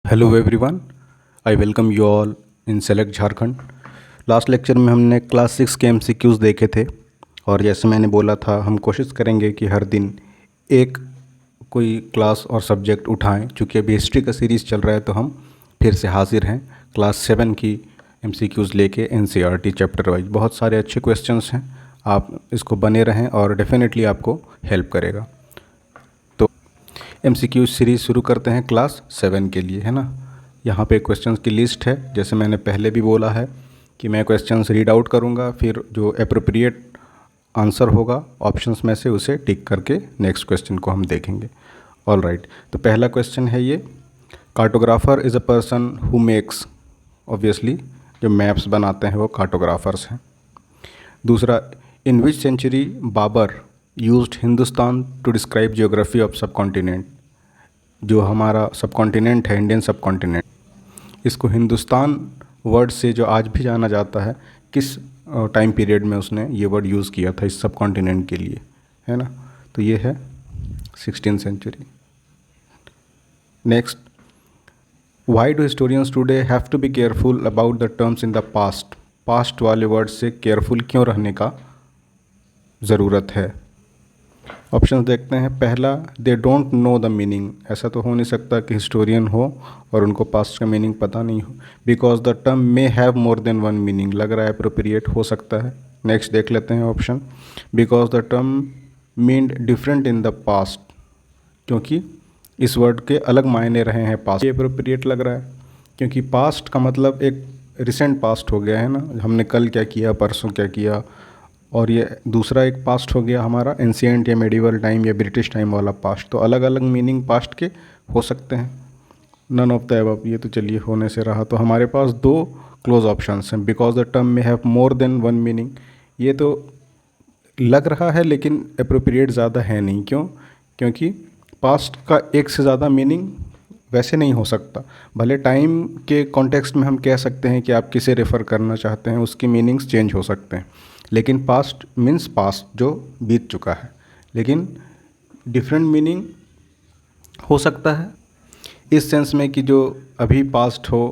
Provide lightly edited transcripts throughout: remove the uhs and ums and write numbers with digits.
Hello everyone, I welcome you all in select Jharkhand. Last lecture में हमने class 6 के MCQs देखे थे और जैसे मैंने बोला था हम कोशिश करेंगे कि हर दिन एक कोई क्लास और सब्जेक्ट उठाएं। चूँकि अभी हिस्ट्री का सीरीज़ चल रहा है तो हम फिर से हाजिर हैं क्लास 7 की एमसीक्यूज़ लेके एनसीईआरटी चैप्टर वाइज। बहुत सारे अच्छे क्वेश्चंस हैं, आप इसको बने रहें और डेफिनेटली आपको हेल्प करेगा। एमसीक्यू सीरीज़ शुरू करते हैं क्लास 7 के लिए, है ना। यहाँ पे क्वेश्चंस की लिस्ट है। जैसे मैंने पहले भी बोला है कि मैं क्वेश्चंस रीड आउट करूँगा, फिर जो अप्रोप्रिएट आंसर होगा ऑप्शंस में से उसे टिक करके नेक्स्ट क्वेश्चन को हम देखेंगे। ऑल राइट, तो पहला क्वेश्चन है ये, cartographer is a person who makes, obviously जो मैप्स बनाते हैं वो कार्टोग्राफर्स हैं। दूसरा, in which century Babur used Hindustan to describe geography of subcontinent. जो हमारा सब कॉन्टिनेंट है, इंडियन सब कॉन्टिनेंट, इसको हिंदुस्तान वर्ड से जो आज भी जाना जाता है, किस टाइम पीरियड में उसने ये वर्ड यूज़ किया था इस सब कॉन्टिनेंट के लिए, है ना। तो ये है 16th century. Next, why do historians today have to be careful about the terms in the past. Past वाले वर्ड से केयरफुल क्यों रहने का ज़रूरत है। ऑप्शन देखते हैं। पहला, they don't know the meaning. ऐसा तो हो नहीं सकता कि हिस्टोरियन हो और उनको पास्ट का मीनिंग पता नहीं हो। Because the term may have more than one meaning, लग रहा है अप्रोप्रिएट हो सकता है। नेक्स्ट देख लेते हैं option, because the term meant different in the past, क्योंकि इस वर्ड के अलग मायने रहे हैं पास्ट। ये अप्रोप्रिएट लग रहा है क्योंकि पास्ट का मतलब एक रिसेंट पास्ट हो गया है ना, हमने कल क्या किया, परसों क्या किया। और ये दूसरा एक पास्ट हो गया हमारा एंशिएंट या मेडिवल टाइम या ब्रिटिश टाइम वाला पास्ट। तो अलग अलग मीनिंग पास्ट के हो सकते हैं। नन ऑफ द अबव, ये तो चलिए होने से रहा। तो हमारे पास दो क्लोज ऑप्शंस हैं। बिकॉज द टर्म में have more than one meaning, ये तो लग रहा है लेकिन अप्रोप्रिएट ज़्यादा है नहीं। क्यों? क्योंकि पास्ट का एक से ज़्यादा मीनिंग वैसे नहीं हो सकता। भले टाइम के कॉन्टेक्स्ट में हम कह सकते हैं कि आप किसे रेफ़र करना चाहते हैं, उसकी मीनिंग्स चेंज हो सकते हैं, लेकिन पास्ट मीन्स पास्ट जो बीत चुका है। लेकिन डिफरेंट मीनिंग हो सकता है इस सेंस में कि जो अभी पास्ट हो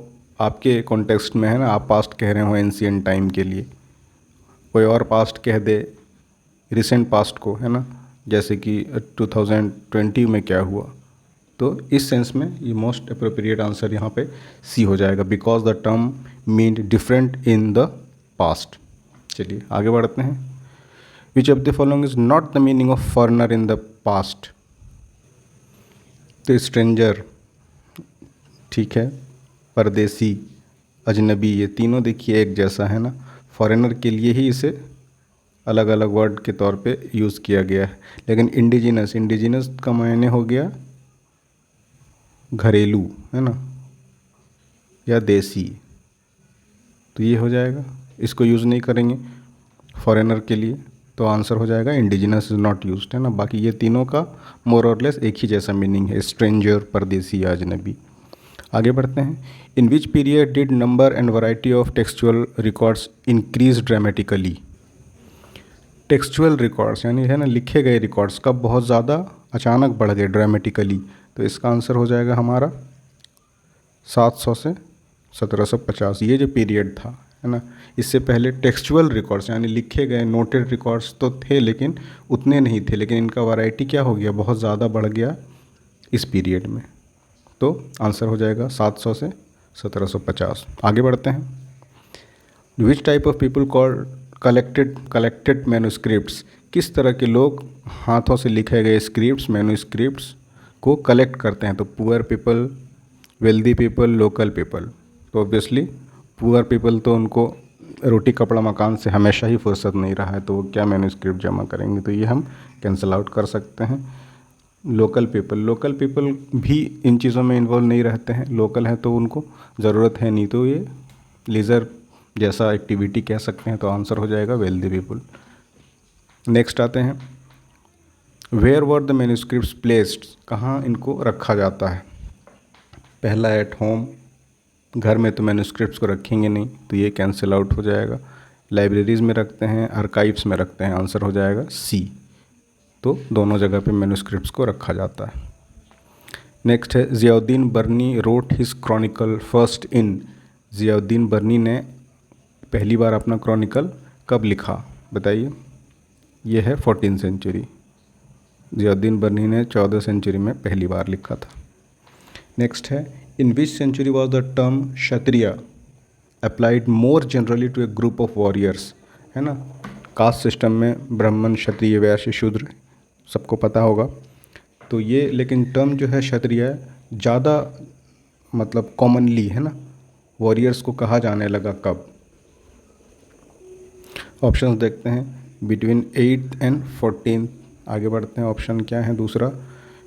आपके कॉन्टेक्स्ट में, है ना, आप पास्ट कह रहे हो एंशिएंट टाइम के लिए, कोई और पास्ट कह दे रिसेंट पास्ट को, है ना, जैसे कि 2020 में क्या हुआ। तो इस सेंस में ये मोस्ट अप्रोप्रिएट आंसर यहाँ पे सी हो जाएगा, because the term mean different in the past. चलिए आगे बढ़ते हैं। Which of the following is not the meaning of foreigner in the past. तो स्ट्रेंजर ठीक है, परदेसी, अजनबी, ये तीनों देखिए एक जैसा है ना। फॉरेनर के लिए ही इसे अलग अलग वर्ड के तौर पे यूज़ किया गया है। लेकिन इंडिजिनस, इंडिजिनस का मायने हो गया घरेलू, है ना, या देसी। तो ये हो जाएगा, इसको यूज़ नहीं करेंगे फॉरेनर के लिए, तो आंसर हो जाएगा इंडिजिनस इज़ नॉट यूज्ड, है ना। बाकी ये तीनों का मोर और लेस एक ही जैसा मीनिंग है, स्ट्रेंजर, परदेसी या अजनबी। आगे बढ़ते हैं। In which period did number and variety of textual records increase dramatically. Textual records यानी है ना लिखे गए रिकॉर्ड्स कब बहुत ज़्यादा अचानक बढ़ गए ड्रामेटिकली। तो इसका आंसर हो जाएगा हमारा 700 से 1750, ये जो पीरियड था, है ना। इससे पहले टेक्सचुअल रिकॉर्ड्स यानी लिखे गए नोटेड रिकॉर्ड्स तो थे लेकिन उतने नहीं थे, लेकिन इनका वैरायटी क्या हो गया, बहुत ज़्यादा बढ़ गया इस पीरियड में। तो आंसर हो जाएगा 700 से 1750। आगे बढ़ते हैं। Which type of people call collected manuscripts. किस तरह के लोग हाथों से लिखे गए स्क्रिप्ट्स, मैन्युस्क्रिप्ट्स को कलेक्ट करते हैं। तो poor people, wealthy people, local people. तो ऑब्वियसली पुअर पीपल तो उनको रोटी कपड़ा मकान से हमेशा ही फुर्सत नहीं रहा है, तो वो क्या मैन्युस्क्रिप्ट जमा करेंगे। तो ये हम कैंसिल आउट कर सकते हैं। लोकल पीपल, लोकल पीपल भी इन चीज़ों में इन्वॉल्व नहीं रहते हैं, लोकल हैं तो उनको ज़रूरत है नहीं, तो ये लीजर जैसा एक्टिविटी कह सकते हैं। तो आंसर हो जाएगा वेल्दी पीपल। नेक्स्ट आते हैं। Where were the manuscripts placed. कहाँ इनको रखा जाता है। पहला, एट होम, घर में तो मैन्युस्क्रिप्ट्स को रखेंगे नहीं, तो ये कैंसिल आउट हो जाएगा। लाइब्रेरीज़ में रखते हैं, आर्काइव्स में रखते हैं, आंसर हो जाएगा सी। तो दोनों जगह पे मैन्युस्क्रिप्ट्स को रखा जाता है। नेक्स्ट है Ziauddin Barani wrote his chronicle first in. Ziauddin Barani ने पहली बार अपना क्रॉनिकल कब लिखा, बताइए। ये है 14th सेंचुरी। ज़ियाउद्दीन बर्नी ने 14th सेंचुरी में पहली बार लिखा था। नेक्स्ट है in which century was the term kshatriya applied more generally to a group of warriors, है ना। कास्ट सिस्टम में ब्राह्मण, क्षत्रिय, वैश्य, शूद्र सबको पता होगा। तो ये लेकिन टर्म जो है क्षत्रिय ज़्यादा मतलब कॉमनली, है ना, वॉरियर्स को कहा जाने लगा कब। ऑप्शंस देखते हैं। Between 8th and 14th। आगे बढ़ते हैं। ऑप्शन क्या है दूसरा,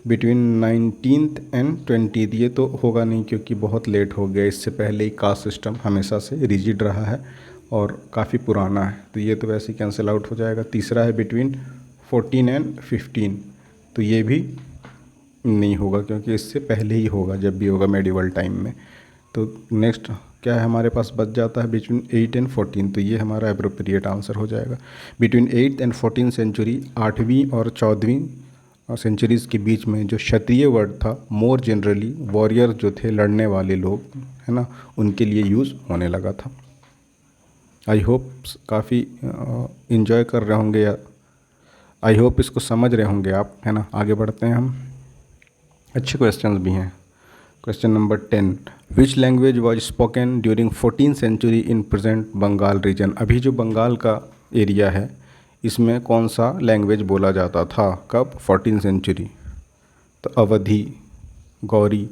बिटवीन 19th एंड 20th। ये तो होगा नहीं क्योंकि बहुत लेट हो गया, इससे पहले ही कास्ट सिस्टम हमेशा से रिजिड रहा है और काफ़ी पुराना है, तो ये तो वैसे ही कैंसिल आउट हो जाएगा। तीसरा है बिटवीन 14 एंड 15, तो ये भी नहीं होगा क्योंकि इससे पहले ही होगा जब भी होगा मेडिवल टाइम में। तो नेक्स्ट क्या है हमारे पास बच जाता है बिटवीन 8 एंड 14, तो ये हमारा अप्रोप्रिएट आंसर हो जाएगा। Between 8th and 14th century, 8वीं और 14वीं सेंचुरीज़ के बीच में जो क्षत्रिय वर्ड था मोर जनरली वॉरियर जो थे, लड़ने वाले लोग, है ना, उनके लिए यूज़ होने लगा था। आई होप काफ़ी इन्जॉय कर रहे होंगे या आई होप इसको समझ रहे होंगे आप, है ना। आगे बढ़ते हैं हम। अच्छे क्वेश्चंस भी हैं। Question number 10, which language was spoken during 14th century in present Bengal region. अभी जो बंगाल का एरिया है इसमें कौन सा लैंग्वेज बोला जाता था, कब, 14th सेंचुरी। तो अवधी, गौरी,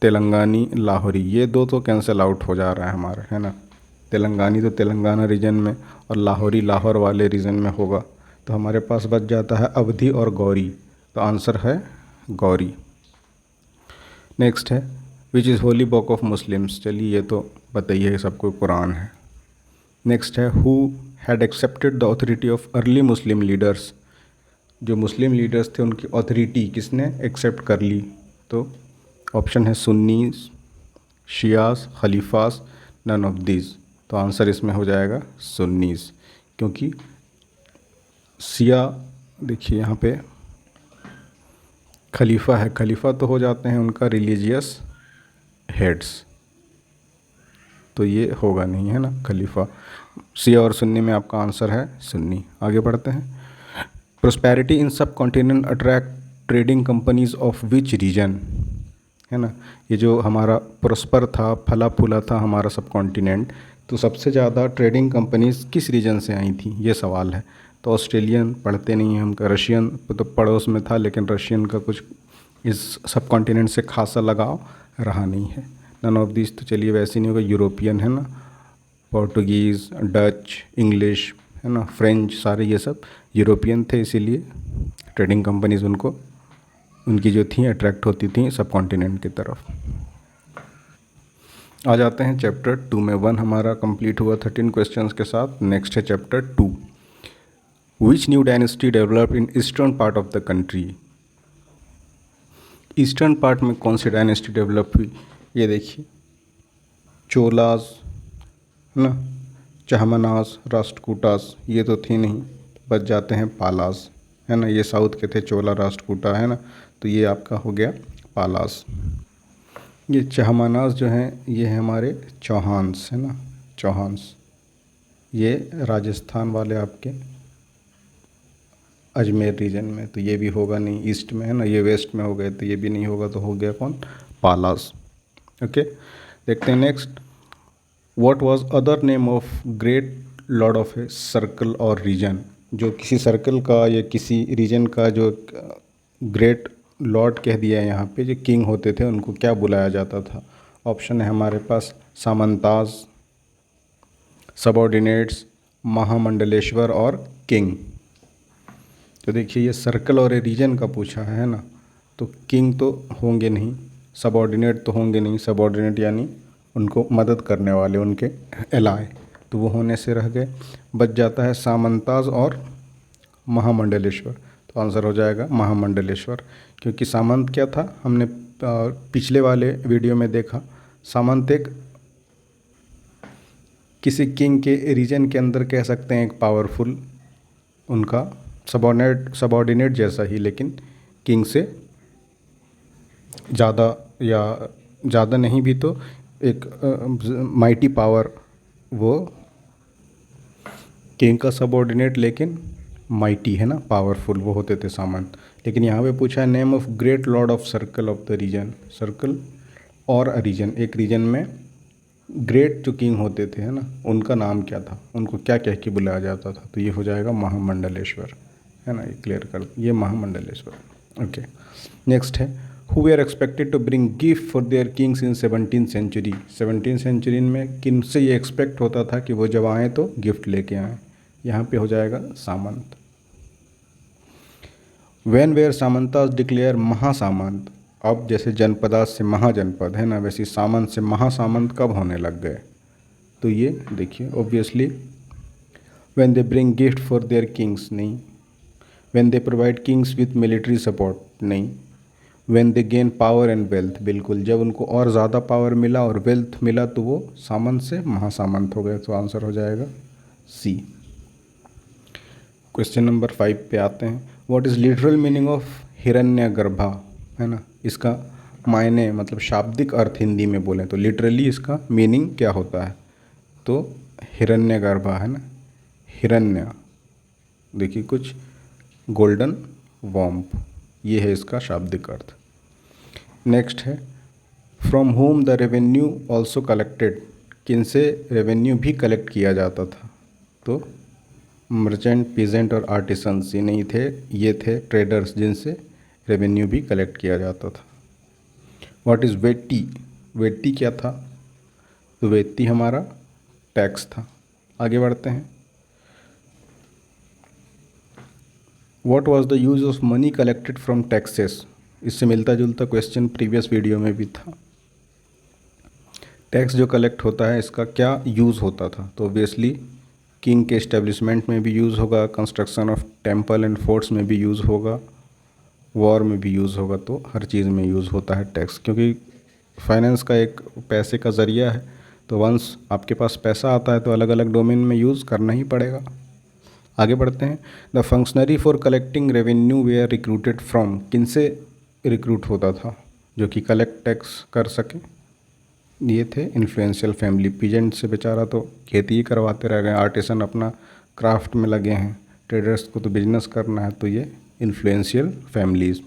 तेलंगानी, लाहौरी, ये दो तो कैंसिल आउट हो जा रहा है हमारा, है ना। तेलंगानी तो तेलंगाना रीजन में और लाहौरी लाहौर वाले रीजन में होगा, तो हमारे पास बच जाता है अवधी और गौरी, तो आंसर है गौरी। नेक्स्ट है which is Holi book of Muslims. चलिए ये तो बताइए, सबको कुरान है। नेक्स्ट है who had accepted the authority of early Muslim leaders. जो मुस्लिम लीडर्स थे उनकी ऑथोरिटी किसने एक्सेप्ट कर ली, तो ऑप्शन है सुन्नीस, शियास, खलीफास, नन ऑफ दीज। तो आंसर इसमें हो जाएगा सुन्नीस, क्योंकि शिया देखिए यहाँ पे खलीफा है, खलीफा तो हो जाते हैं उनका रिलीजियस हेड्स, तो ये होगा नहीं, है ना। खलीफा, शिया और सुन्नी में आपका आंसर है सुन्नी। आगे बढ़ते हैं। प्रोस्पेरिटी इन सब continent attract trading companies of which reason, है ना। ये जो हमारा प्रोस्पर था, फला फूला था हमारा सब कॉन्टिनेंट, तो सबसे ज़्यादा ट्रेडिंग कंपनीज किस रीजन से आई थी, ये सवाल है। तो ऑस्ट्रेलियन पढ़ते नहीं हैं हम, रशियन तो पड़ोस में था लेकिन रशियन का कुछ इस सब कॉन्टिनेंट से खासा लगाव रहा नहीं है। नन ऑफ दिस तो चलिए वैसे नहीं होगा, यूरोपियन, है ना, पोर्टुगीज़, डच, इंग्लिश, है ना, फ्रेंच, सारे ये सब यूरोपियन थे, इसीलिए ट्रेडिंग कंपनीज उनको उनकी जो थी अट्रैक्ट होती थी सब कॉन्टिनेंट की तरफ। आ जाते हैं चैप्टर 2 में। 1 हमारा कंप्लीट हुआ 13 क्वेश्चंस के साथ। नेक्स्ट है chapter 2, which new dynasty develop in eastern part of the country. Eastern part में कौन सी डायनेस्टी डेवलप हुई, ये देखिए, चोलास, है ना, चहमनास, राष्ट्रकूटास, ये तो थी नहीं, बच जाते हैं पालास, है ना। ये साउथ के थे, चोला, राष्ट्रकूटा, है ना, तो ये आपका हो गया पालास। ये चहमनास जो हैं ये है हमारे चौहान्स, है ना, चौहान्स, ये राजस्थान वाले आपके अजमेर रीजन में, तो ये भी होगा नहीं, ईस्ट में, है ना। ये वेस्ट में हो गए तो ये भी नहीं होगा, तो हो गया कौन, पालास। ओके, देखते हैं next. What was other name of great lord of a circle और रीजन। जो किसी सर्कल का या किसी रीजन का जो ग्रेट लॉर्ड कह दिया है यहाँ पे, जो किंग होते थे उनको क्या बुलाया जाता था। ऑप्शन है हमारे पास सामंताज, सबॉर्डिनेट्स, महामंडलेश्वर और किंग। तो देखिए ये सर्कल और रीजन का पूछा है ना, तो किंग तो होंगे नहीं, सबॉर्डिनेट तो होंगे नहीं, सबॉर्डिनेट यानी उनको मदद करने वाले, उनके एलाय, तो वो होने से रह गए। बच जाता है सामंताज और महामंडलेश्वर, तो आंसर हो जाएगा महामंडलेश्वर, क्योंकि सामंत क्या था, हमने पिछले वाले वीडियो में देखा, सामंत एक किसी किंग के रीजन के अंदर कह सकते हैं एक पावरफुल, उनका सबॉर्डिनेट जैसा ही, लेकिन किंग से ज़्यादा या ज़्यादा नहीं भी तो एक माइटी पावर, वो किंग का सबऑर्डिनेट लेकिन माइटी है ना, पावरफुल वो होते थे सामंत। लेकिन यहाँ पे पूछा है name of great lord of circle of the region. Circle और अ रीजन, एक रीजन में ग्रेट जो किंग होते थे है ना, उनका नाम क्या था, उनको क्या कह के बुलाया जाता था, तो ये हो जाएगा महामंडलेश्वर है ना, ये क्लियर कर, ये महामंडलेश्वर। ओके, नेक्स्ट है who are expected to bring gift for their kings in 17th century. 17th century में किन से ये एक्सपेक्ट होता था कि वो जब आए तो गिफ्ट लेके आएँ, यहाँ पे हो जाएगा सामंत। वैन वेयर सामंतास डिक्लेयर महासामंत। अब जैसे जनपदास से महाजनपद है ना, वैसे सामंत से महासामंत कब होने लग गए, तो ये देखिए obviously when they bring gift for their kings नहीं, when they provide kings with military support नहीं, when they gain power and wealth बिल्कुल, जब उनको और ज़्यादा पावर मिला और वेल्थ मिला तो वो सामंत से महासामंत हो गए, तो आंसर हो जाएगा सी। क्वेश्चन नंबर 5 पे आते हैं। What is literal meaning of hiranyagarbha है ना, इसका मायने मतलब शाब्दिक अर्थ हिंदी में बोलें तो लिटरली इसका मीनिंग क्या होता है, तो हिरण्यगर्भा है ना, हिरण्य देखिए कुछ गोल्डन वॉम्प, ये है इसका शाब्दिक अर्थ। नेक्स्ट है from home the revenue also collected, किन से रेवेन्यू भी कलेक्ट किया जाता था, तो मर्चेंट, पीजेंट और आर्टिसंस ये नहीं थे, ये थे ट्रेडर्स जिनसे रेवेन्यू भी कलेक्ट किया जाता था। व्हाट इज़ वेटी, वेटी क्या था, तो वेटी हमारा टैक्स था। आगे बढ़ते हैं। What was the use of money collected from taxes, इससे मिलता जुलता क्वेश्चन प्रीवियस वीडियो में भी था। टैक्स जो कलेक्ट होता है इसका क्या यूज़ होता था, तो ऑब्वियसली किंग के इस्टेब्लिशमेंट में भी यूज़ होगा, construction of temple and forts में भी यूज़ होगा, वॉर में भी यूज़ होगा, तो हर चीज़ में यूज़ होता है टैक्स, क्योंकि फाइनेंस का एक पैसे का ज़रिया है, तो वंस आपके पास पैसा आता है तो अलग अलग डोमेन में यूज़ करना ही पड़ेगा। आगे बढ़ते हैं। The functionary for collecting revenue were recruited from, किन से रिक्रूट होता था जो कि कलेक्ट टैक्स कर सके, ये थे इन्फ्लुएंशियल फैमिली। पीजेंट से बेचारा तो खेती ही करवाते रह गए, आर्टिसन अपना क्राफ्ट में लगे हैं, ट्रेडर्स को तो बिजनेस करना है, तो ये इन्फ्लुएंशियल फैमिलीज।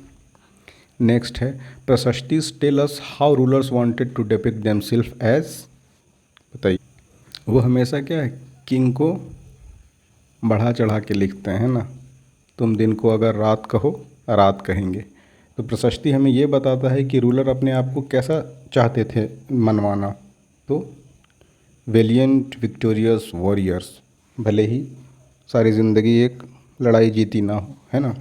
नेक्स्ट है प्रशस्तिस tell us how rulers wanted to depict themself as, बताइए। वो हमेशा क्या है, किंग को बढ़ा चढ़ा के लिखते हैं ना, तुम दिन को अगर रात कहो रात कहेंगे, तो प्रशस्ति हमें ये बताता है कि रूलर अपने आप को कैसा चाहते थे मनवाना, तो वेलियंट विक्टोरियस वॉरियर्स, भले ही सारी ज़िंदगी एक लड़ाई जीती ना हो है ना,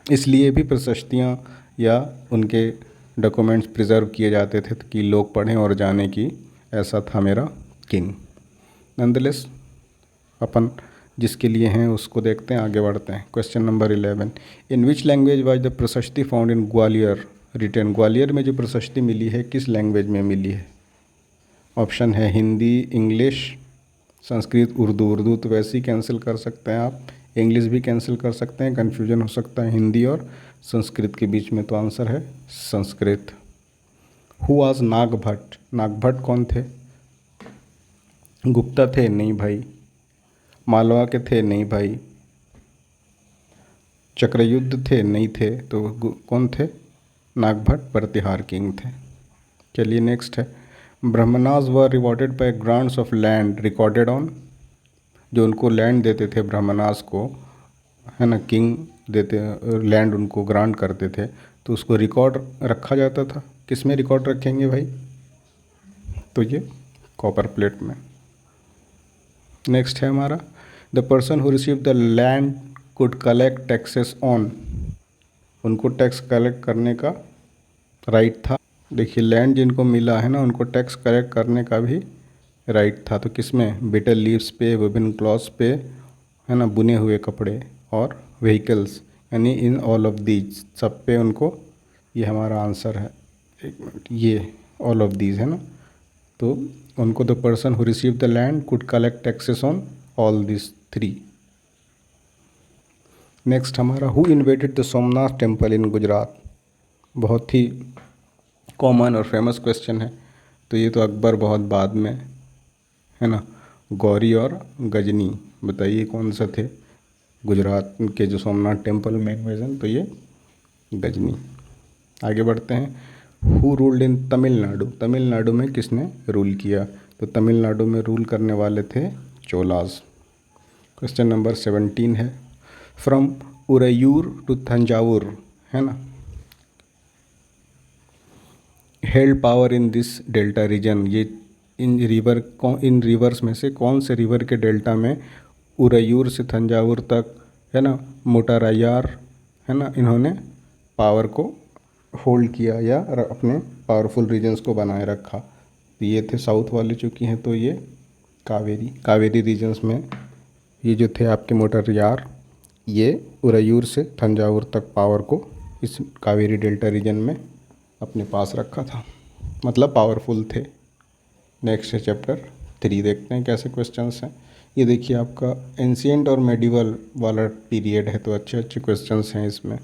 इसलिए भी प्रशस्तियाँ या उनके डॉक्यूमेंट्स प्रिजर्व किए जाते थे कि लोग पढ़ें और जाने कि ऐसा था मेरा किंग। नंदलेस अपन जिसके लिए हैं उसको देखते हैं, आगे बढ़ते हैं। Question number 11, in which language was the prashasti found in Gwalior written, Gwalior में जो प्रशस्ति मिली है किस लैंग्वेज में मिली है, ऑप्शन है हिंदी, इंग्लिश, संस्कृत, उर्दू। उर्दू तो वैसे ही कैंसिल कर सकते हैं आप, इंग्लिश भी कैंसिल कर सकते हैं, कन्फ्यूजन हो सकता है हिंदी और संस्कृत के बीच में, तो आंसर है संस्कृत। हु वाज नागभट्ट, नागभट्ट कौन थे, गुप्ता थे नहीं भाई, मालवा के थे नहीं भाई, चक्रयुद्ध थे नहीं थे, तो कौन थे, नागभट्ट प्रतिहार किंग थे। चलिए नेक्स्ट है ब्राह्मणास were rewarded by grants of land recorded on, जो उनको लैंड देते थे ब्राह्मणास को है ना, किंग देते लैंड उनको ग्रांट करते थे, तो उसको रिकॉर्ड रखा जाता था, किस में रिकॉर्ड रखेंगे भाई, तो ये कॉपर प्लेट में। नेक्स्ट है हमारा the person who receive the land could collect taxes on, उनको टैक्स कलेक्ट करने का राइट था। देखिए लैंड जिनको मिला है ना उनको टैक्स कलेक्ट करने का भी राइट था, तो किस में, बिटर लीव्स पे, विभिन्न क्लॉथ्स पे है ना, बुने हुए कपड़े और व्हीकल्स, यानी इन ऑल ऑफ दीज, सब पे उनको, ये हमारा आंसर है, एक मिनट, ये ऑल ऑफ दीज है ना, तो उनको the person who receive the land could collect taxes on all this 3। Next हमारा who invaded the Somnath temple in Gujarat, बहुत ही कॉमन और फेमस क्वेश्चन है। तो ये तो अकबर बहुत बाद में, है ना। गौरी और गजनी, बताइए कौन सा थे। गुजरात के जो सोमनाथ टेम्पल में इन्वेजन, तो ये गजनी। आगे बढ़ते हैं। हु रूल्ड इन तमिलनाडु, तमिलनाडु में किसने रूल किया। तो तमिलनाडु में रूल करने वाले थे चोलास। क्वेश्चन नंबर 17 है। फ्रॉम उरयूर टू तंजावुर, है ना, held power in this delta region, ये इन रिवर्स में से कौन से रिवर के डेल्टा में उरयूर से तंजावुर तक, है ना, मोटारायार, है ना, इन्होंने पावर को होल्ड किया या अपने पावरफुल रीजन्स को बनाए रखा। तो ये थे साउथ वाले चूँकि हैं, तो ये कावेरी रीजन्स में ये जो थे आपके मोटारायार, ये उरयूर से तंजावुर तक पावर को इस कावेरी डेल्टा रीजन में अपने पास रखा था, मतलब पावरफुल थे। नेक्स्ट है चैप्टर 3, देखते हैं कैसे क्वेश्चंस हैं। ये देखिए आपका एंशिएंट और मेडिवल वाला पीरियड है, तो अच्छे अच्छे क्वेश्चंस हैं इसमें।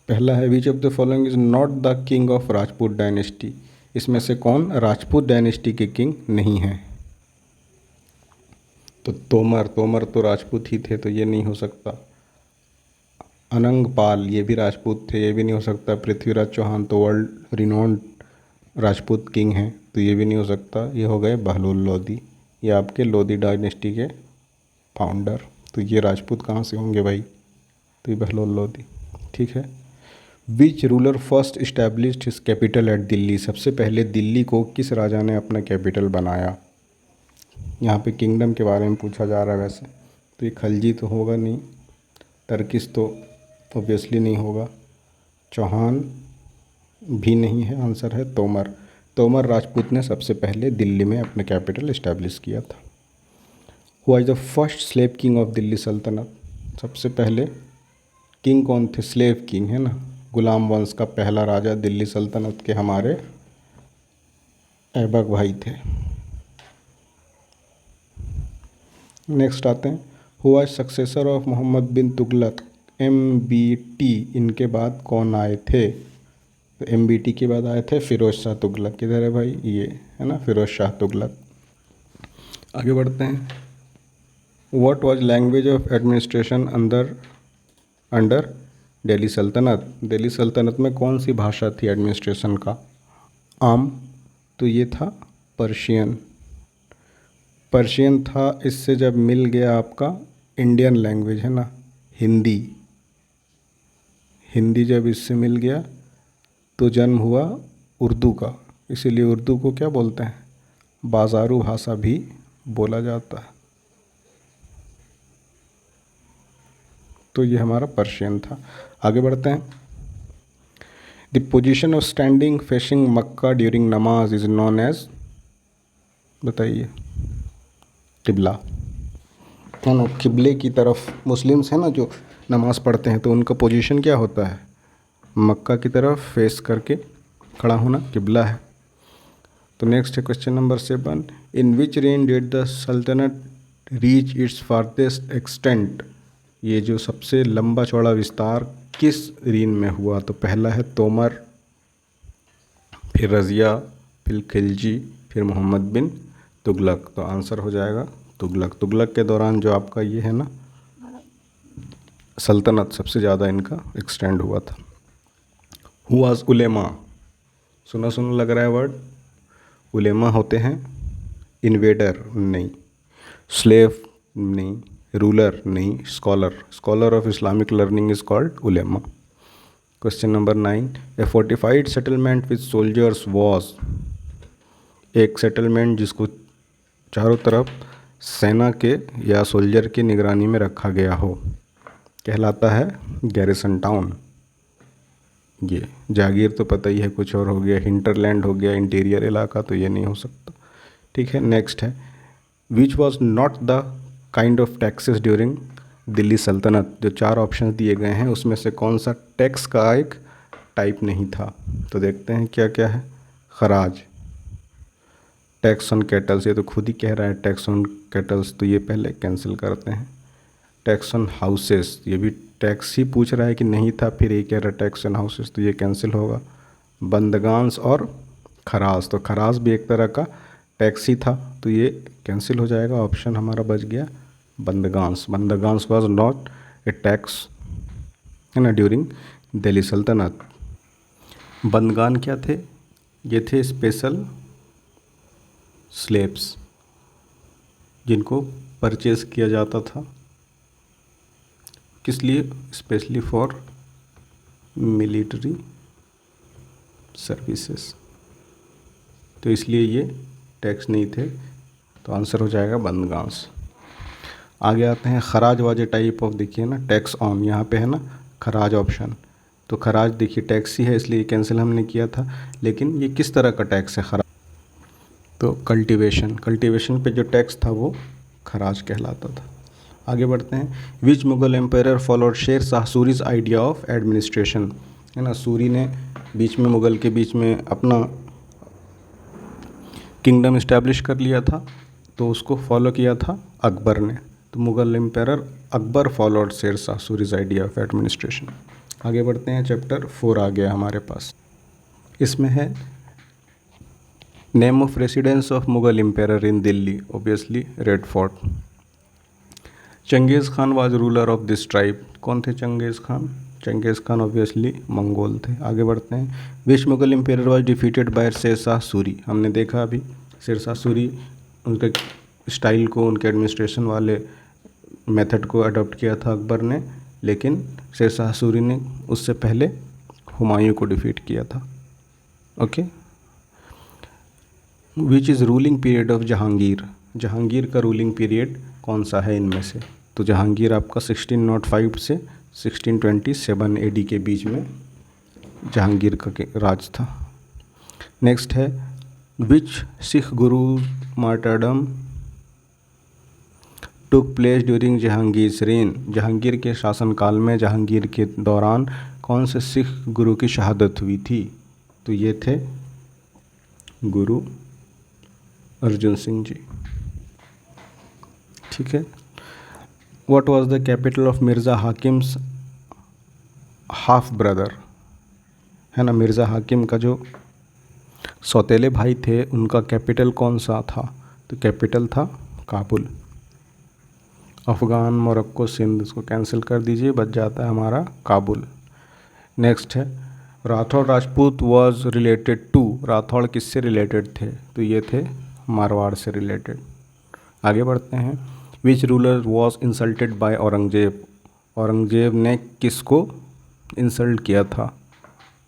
पहला है which of the following is not the king of Rajput dynasty, इसमें से कौन राजपूत डायनेस्टी के किंग नहीं है। तो तोमर तो राजपूत ही थे, तो ये नहीं हो सकता। अनंगपाल, ये भी राजपूत थे, ये भी नहीं हो सकता। पृथ्वीराज चौहान तो वर्ल्ड रिनोन्ड राजपूत किंग हैं, तो ये भी नहीं हो सकता। ये हो गए बहलोल लोधी, ये आपके लोधी डायनेस्टी के फाउंडर। तो ये राजपूत कहाँ से होंगे भाई, तो ये बहलोल लोधी। ठीक है। Which ruler first established his capital eight Delhi, सबसे पहले दिल्ली को किस राजा ने अपना कैपिटल बनाया। यहाँ पे किंगडम के बारे में पूछा जा रहा है वैसे, तो ये खलजी तो होगा नहीं, टर्किश तो ऑब्वियसली नहीं होगा, चौहान भी नहीं है, आंसर है तोमर। तोमर राजपूत ने सबसे पहले दिल्ली में अपना कैपिटल इस्टेब्लिश किया था। Who was the first slave king of Delhi सल्तनत, सबसे पहले किंग कौन थे, स्लेव किंग, है ना, गुलाम वंश का पहला राजा दिल्ली सल्तनत के हमारे ऐबक भाई थे। नेक्स्ट आते हैं। Who was successor of Mohammad bin Tughlaq, MBT, इनके बाद कौन आए थे। तो MBT के बाद आए थे फिरोज शाह तुगलक। किधर है भाई, ये है ना, फिरोज शाह तुगलक। आगे बढ़ते हैं। What was language of administration under Delhi सल्तनत, दिल्ली सल्तनत में कौन सी भाषा थी एडमिनिस्ट्रेशन का, आम, तो ये था पर्शियन। पर्शियन था, इससे जब मिल गया आपका इंडियन लैंग्वेज, है ना, हिंदी, हिंदी जब इससे मिल गया तो जन्म हुआ उर्दू का, इसीलिए उर्दू को क्या बोलते हैं, बाज़ारू भाषा भी बोला जाता है। तो ये हमारा पर्शियन था। आगे बढ़ते हैं। The position of standing facing Mecca during नमाज इज नॉन एज, बताइए, किबला, है ना, किबले की तरफ मुस्लिम्स हैं ना जो नमाज़ पढ़ते हैं, तो उनका पोजीशन क्या होता है, मक्का की तरफ फेस करके खड़ा होना किबला है। तो नेक्स्ट है question number 7। In which rain did the सल्तनत रीच इट्स फारदेस्ट एक्सटेंट, ये जो सबसे लंबा चौड़ा विस्तार किस रीन में हुआ। तो पहला है तोमर, फिर रज़िया, फिर खिलजी, फिर मोहम्मद बिन तुगलक। तो आंसर हो जाएगा तुगलक। तुगलक के दौरान जो आपका ये है ना सल्तनत, सबसे ज़्यादा इनका एक्सटेंड हुआ था। हु वाज उलेमा, सुना सुना लग रहा है वर्ड। उलेमा होते हैं इन्वेडर नहीं, स्लेव नहीं, रूलर नहीं, scholar of Islamic learning is called Ulema. Question number 9। A fortified settlement with soldiers was, एक सेटलमेंट जिसको चारों तरफ सेना के या सोल्जर की निगरानी में रखा गया हो, कहलाता है गैरिसन टाउन। ये जागीर तो पता ही है, कुछ और हो गया, हिंटरलैंड हो गया, इंटीरियर इलाका, तो ये नहीं हो सकता। ठीक है। नेक्स्ट है which was not the kind of taxes during Delhi सल्तनत, जो 4 ऑप्शन दिए गए हैं उसमें से कौन सा टैक्स का एक टाइप नहीं था। तो देखते हैं क्या क्या है। खराज, टैक्स ऑन कैटल्स, ये तो खुद ही कह रहा है टैक्स ऑन कैटल्स, तो ये पहले कैंसिल करते हैं। टैक्स ऑन हाउसेस, ये भी टैक्स ही पूछ रहा है कि नहीं था, फिर ये कह रहा है टैक्स एंड हाउसेस, तो ये कैंसिल होगा। बंदगांस और खराज, तो खराज भी एक तरह का टैक्स ही था, तो ये कैंसिल हो जाएगा। ऑप्शन हमारा बच गया बंदगांस। बंदगांस वाज नॉट ए टैक्स, है ना, ड्यूरिंग दिल्ली सल्तनत। बंदगान क्या थे? ये थे स्पेशल स्लेब्स जिनको परचेज किया जाता था, किस लिए? स्पेशली फॉर मिलिट्री सर्विसेज, तो इसलिए ये टैक्स नहीं थे, तो आंसर हो जाएगा बंदगांस। आगे आते हैं खराज वाज ए टाइप ऑफ, देखिए ना टैक्स ऑन, यहाँ पे है ना खराज ऑप्शन, तो खराज देखिए टैक्स ही है, इसलिए कैंसिल हमने किया था। लेकिन ये किस तरह का टैक्स है खराज? तो कल्टीवेशन पे जो टैक्स था वो खराज कहलाता था। आगे बढ़ते हैं। Which Mughal empire followed Sher Shah Suri's idea of administration, है ना, सूरी ने बीच में मुगल के बीच में अपना किंगडम इस्टेब्लिश कर लिया था, तो उसको फॉलो किया था अकबर ने। तो Mughal empire Akbar followed Sher Shah Suri's idea of administration. आगे बढ़ते हैं, चैप्टर 4 आ गया हमारे पास। इसमें है name of residence of Mughal empire in Delhi, obviously Red Fort. Genghis Khan was ruler of this tribe, कौन थे Genghis Khan? Genghis Khan obviously Mongol थे। आगे बढ़ते हैं। Which Mughal empire was defeated by Sher Shah Suri, हमने देखा अभी शेर शाह सूरी उनके स्टाइल को, उनके एडमिनिस्ट्रेशन वाले मेथड को अडॉप्ट किया था अकबर ने, लेकिन शेर शाह सूरी ने उससे पहले हुमायूं को डिफीट किया था। Okay. Which is ruling period of Jahangir, Jahangir का रूलिंग पीरियड कौन सा है इनमें से? तो जहांगीर आपका 1605 से 1627 AD के बीच में जहांगीर का राज था। नेक्स्ट है विच सिख गुरु martyrdom took place during Jahangir rain, Jahangir के शासनकाल में, जहांगीर के दौरान कौन से सिख गुरु की शहादत हुई थी? तो ये थे गुरु अर्जुन सिंह जी। ठीक है। What was the capital of Mirza Hakim's half brother, है ना, मिर्ज़ा हाकिम का जो सौतेले भाई थे उनका कैपिटल कौन सा था? तो कैपिटल था काबुल। अफ़गान, मोरक्को, सिंध, इसको कैंसिल कर दीजिए, बच जाता है हमारा काबुल। नेक्स्ट है Rathore Rajput was related to, Rathore किससे रिलेटेड थे? तो ये थे मारवाड़ से रिलेटेड। आगे बढ़ते हैं। Which ruler was insulted by Aurangzeb, Aurangzeb ने किसको इंसल्ट किया था?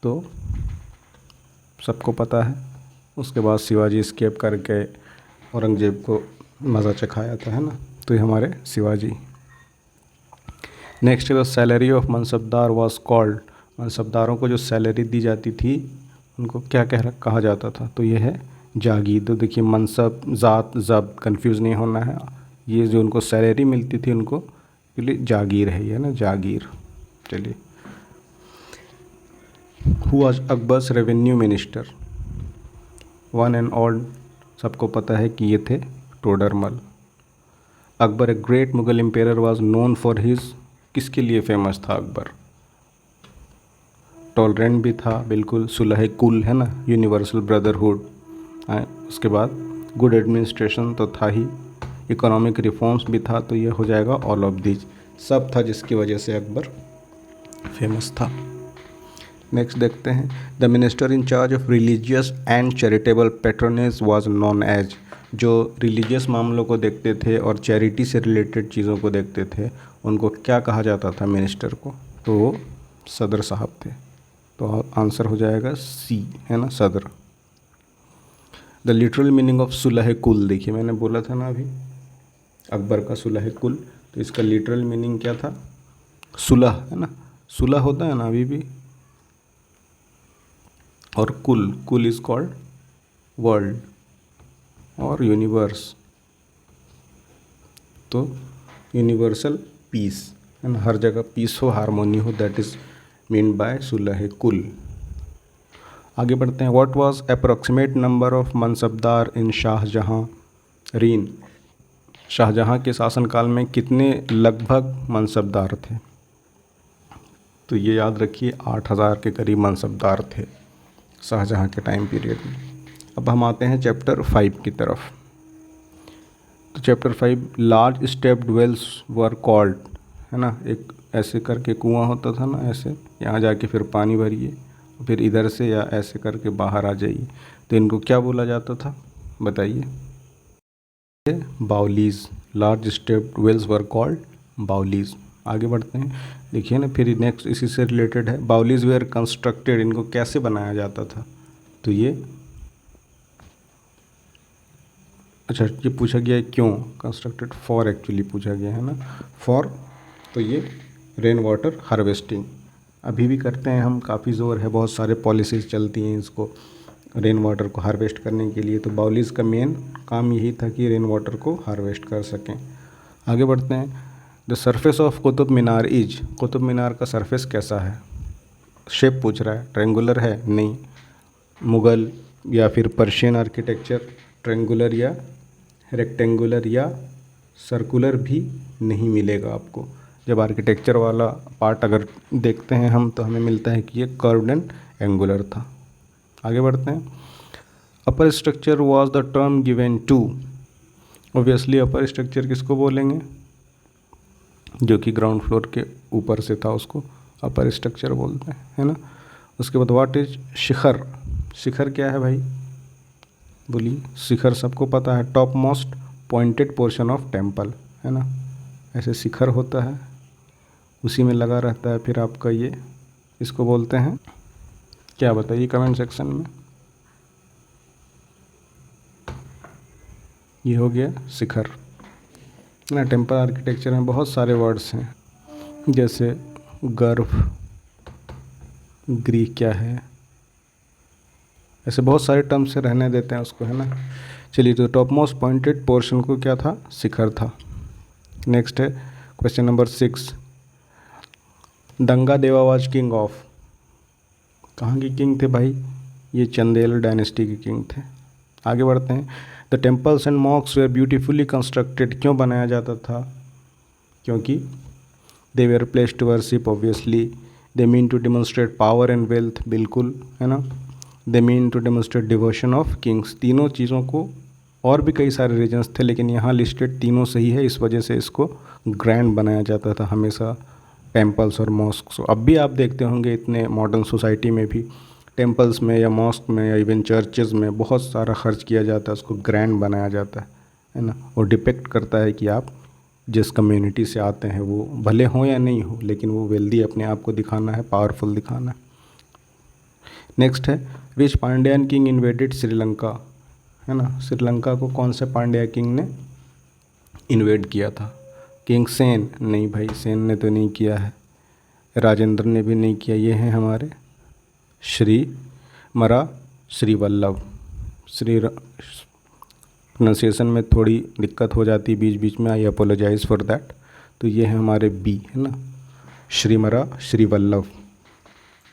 तो सबको पता है, उसके बाद शिवाजी स्केप करके औरंगजेब को मज़ा चखाया था, है ना, तो ये हमारे Shivaji. Next the salary of mansabdar was called, मनसबदारों को जो सैलरी दी जाती थी उनको क्या कहा जाता था? तो ये है जागीर। तो देखिए मनसब, ज़ात, ज़ब्त कंफ्यूज नहीं होना है, ये जो उनको सैलरी मिलती थी उनको लिए जागीर है, ये ना जागीर। चलिए, who was Akbar's revenue minister, one and all सबको पता है कि ये थे Todarmal. Akbar a great Mughal empire was known for his, किसके लिए फेमस था अकबर? टॉलरेंट भी था बिल्कुल, सुलह कुल, है ना, यूनिवर्सल ब्रदरहुड, उसके बाद गुड एडमिनिस्ट्रेशन तो था ही, इकोनॉमिक रिफॉर्म्स भी था, तो ये हो जाएगा ऑल ऑफ दीज, सब था जिसकी वजह से अकबर फेमस था। नेक्स्ट देखते हैं। The minister in charge of religious and charitable patronage was known as, जो रिलीजियस मामलों को देखते थे और चैरिटी से रिलेटेड चीज़ों को देखते थे उनको क्या कहा जाता था मिनिस्टर को? तो वो सदर साहब थे, तो आंसर हो जाएगा सी, है ना, सदर। द लिटरल मीनिंग ऑफ सुलह कुल, देखिए मैंने बोला था ना अभी अकबर का सुलह कुल, तो इसका लिटरल मीनिंग क्या था? सुलह, है ना, सुलह होता है ना अभी भी, और कुल, कुल इज कॉल्ड वर्ल्ड और यूनिवर्स, तो यूनिवर्सल पीस, है ना, हर जगह पीस हो, हारमोनी हो, that is mean by Sulh Kul. आगे बढ़ते हैं। What was approximate number of mansabdar in Shahjahan reign, Shahjahan के शासनकाल में कितने लगभग मनसबदार थे? तो ये याद रखिए 8000 के करीब मनसबदार थे शाहजहाँ के टाइम पीरियड में। अब हम आते हैं चैप्टर 5 की तरफ। तो chapter 5 large stepped wells were called, है ना, एक ऐसे करके कुआं होता था ना, ऐसे यहाँ जाके फिर पानी भरिए, फिर इधर से या ऐसे करके बाहर आ जाइए, तो इनको क्या बोला जाता था बताइए? Baolis. Large stepped wells were called baolis. आगे बढ़ते हैं, देखिए ना, फिर नेक्स्ट इसी से रिलेटेड है। बाउलीज वेयर कंस्ट्रक्टेड, इनको कैसे बनाया जाता था? तो ये अच्छा, ये पूछा गया है क्यों कंस्ट्रक्टेड, फॉर एक्चुअली पूछा गया है ना, फॉर। तो ये रेन वाटर हार्वेस्टिंग अभी भी करते हैं हम, काफ़ी ज़ोर है, बहुत सारे पॉलिसीज़ चलती हैं इसको रेन वाटर को हार्वेस्ट करने के लिए। तो बाउलीज का मेन काम यही था कि रेन वाटर को हार्वेस्ट कर सकें। आगे बढ़ते हैं। The surface of Qutub Minar is, Qutub Minar का सरफेस कैसा है? शेप पूछ रहा है, ट्रेंगुलर है? नहीं। मुग़ल या फिर पर्शियन आर्किटेक्चर ट्रेंगुलर या रेक्टेंगुलर या सर्कुलर भी नहीं मिलेगा आपको। जब आर्किटेक्चर वाला पार्ट अगर देखते हैं हम, तो हमें मिलता है कि ये कर्व्ड एंड एंगुलर था। आगे बढ़ते हैं। Upper structure was the term given to, obviously upper structure किसको बोलेंगे? जो कि ग्राउंड फ्लोर के ऊपर से था उसको अपर स्ट्रक्चर बोलते हैं, है ना। उसके बाद व्हाट इज शिखर, शिखर क्या है भाई बोलिए? शिखर सबको पता है, top most pointed portion of temple, है ना, ऐसे शिखर होता है, उसी में लगा रहता है फिर आपका ये, इसको बोलते हैं क्या? बताइए कमेंट सेक्शन में। ये हो गया शिखर ना। टेम्पल आर्किटेक्चर में बहुत सारे वर्ड्स हैं, जैसे गर्भ, गृह क्या है, ऐसे बहुत सारे टर्म्स से रहने देते हैं उसको, है ना। चलिए, तो टॉप मोस्ट पॉइंटेड पोर्शन को क्या था? शिखर था। नेक्स्ट है question number 6। Gangadeva was king of, कहाँ के किंग थे भाई? ये चंदेल डायनेस्टी के किंग थे। आगे बढ़ते हैं। The temples and mosques were beautifully constructed, क्यों बनाया जाता था? क्योंकि they were place to worship, obviously. They mean to demonstrate power and wealth, बिल्कुल, है ना। They mean to demonstrate devotion of kings, तीनों चीज़ों को, और भी कई सारे रीजन्स थे लेकिन यहाँ लिस्टेड तीनों सही है, इस वजह से इसको ग्रैंड बनाया जाता था हमेशा टेम्पल्स और मॉस्क। अब भी आप देखते होंगे इतने मॉडर्न सोसाइटी में भी टेम्पल्स में या मॉस्क में या इवन चर्चेज़ में बहुत सारा खर्च किया जाता है, उसको ग्रैंड बनाया जाता है ना। और डिपेक्ट करता है कि आप जिस कम्युनिटी से आते हैं, वो भले हों या नहीं हो, लेकिन वो वेल्दी अपने आप को दिखाना है, पावरफुल दिखाना है। नेक्स्ट है विच पांड्यान किंग इन्वेडेड श्रीलंका, है ना। श्रीलंका को कौन से पांड्या किंग ने इन्वेड किया था? किंग सेन? नहीं भाई, सेन ने तो नहीं किया है, राजेंद्र ने भी नहीं किया। ये हैं हमारे श्री वल्लभ। श्री प्रोनाउंसिएशन में थोड़ी दिक्कत हो जाती है बीच बीच में, आई अपोलोजाइज़ फॉर दैट। तो ये है हमारे बी, है ना, श्री वल्लभ।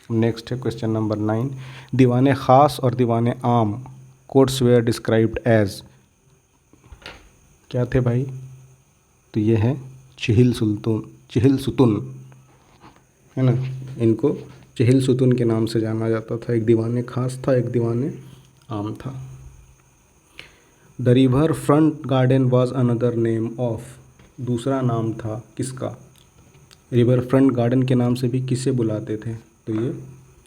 नेक्स्ट है क्वेश्चन नंबर 9। दीवाने ख़ास और दीवाने आम कोर्ट्स वेयर डिस्क्राइब्ड एज, क्या थे भाई? तो ये है चहिल सुतुन, है ना। इनको चहिल सुतुन के नाम से जाना जाता था। एक दीवाने ख़ास था, एक दीवाने आम था। The river front garden was another name of, दूसरा नाम था किसका? रिवर फ्रंट गार्डन के नाम से भी किसे बुलाते थे? तो ये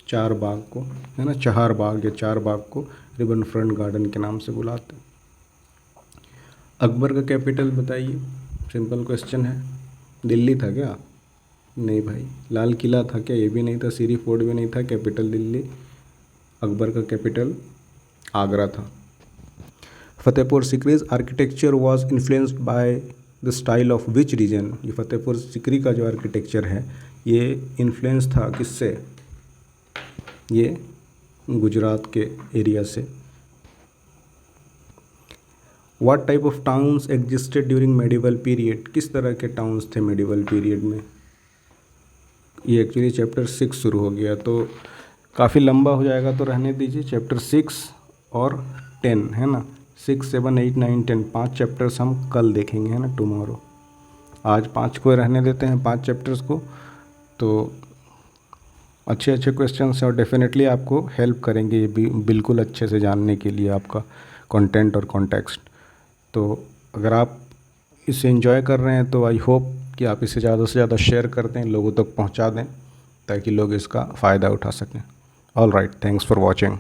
चार बाग को, है ना, चहार बाग या चार बाग को रिवर फ्रंट गार्डन के नाम से बुलाते। अकबर का कैपिटल बताइए, सिंपल क्वेश्चन है। दिल्ली था क्या? नहीं भाई। लाल किला था क्या? ये भी नहीं था। सीरी फोर्ट भी नहीं था। कैपिटल दिल्ली। अकबर का कैपिटल आगरा था। Fatehpur Sikri's architecture was influenced by the style of which region, ये फतेहपुर सिकरी का जो आर्किटेक्चर है ये इन्फ्लुएंस था किससे? ये गुजरात के एरिया से। What type of towns existed during medieval period, किस तरह के टाउन्स थे मेडिवल पीरियड में? ये एक्चुअली चैप्टर 6 शुरू हो गया तो काफ़ी लंबा हो जाएगा, तो रहने दीजिए। चैप्टर 6 और 10, है ना, 6, 7, 8, 9, 10 5 चैप्टर्स हम कल देखेंगे, है ना, टुमारो। आज 5 को रहने देते हैं, 5 चैप्टर्स को। तो अच्छे अच्छे क्वेश्चंस हैं और डेफिनेटली आपको हेल्प करेंगे ये भी बिल्कुल अच्छे से जानने के लिए आपका कंटेंट और कॉन्टेक्स्ट। तो अगर आप इसे एंजॉय कर रहे हैं तो आई होप कि आप इसे ज़्यादा से ज़्यादा शेयर कर दें, लोगों तक पहुंचा दें ताकि लोग इसका फ़ायदा उठा सकें। All right, thanks for watching.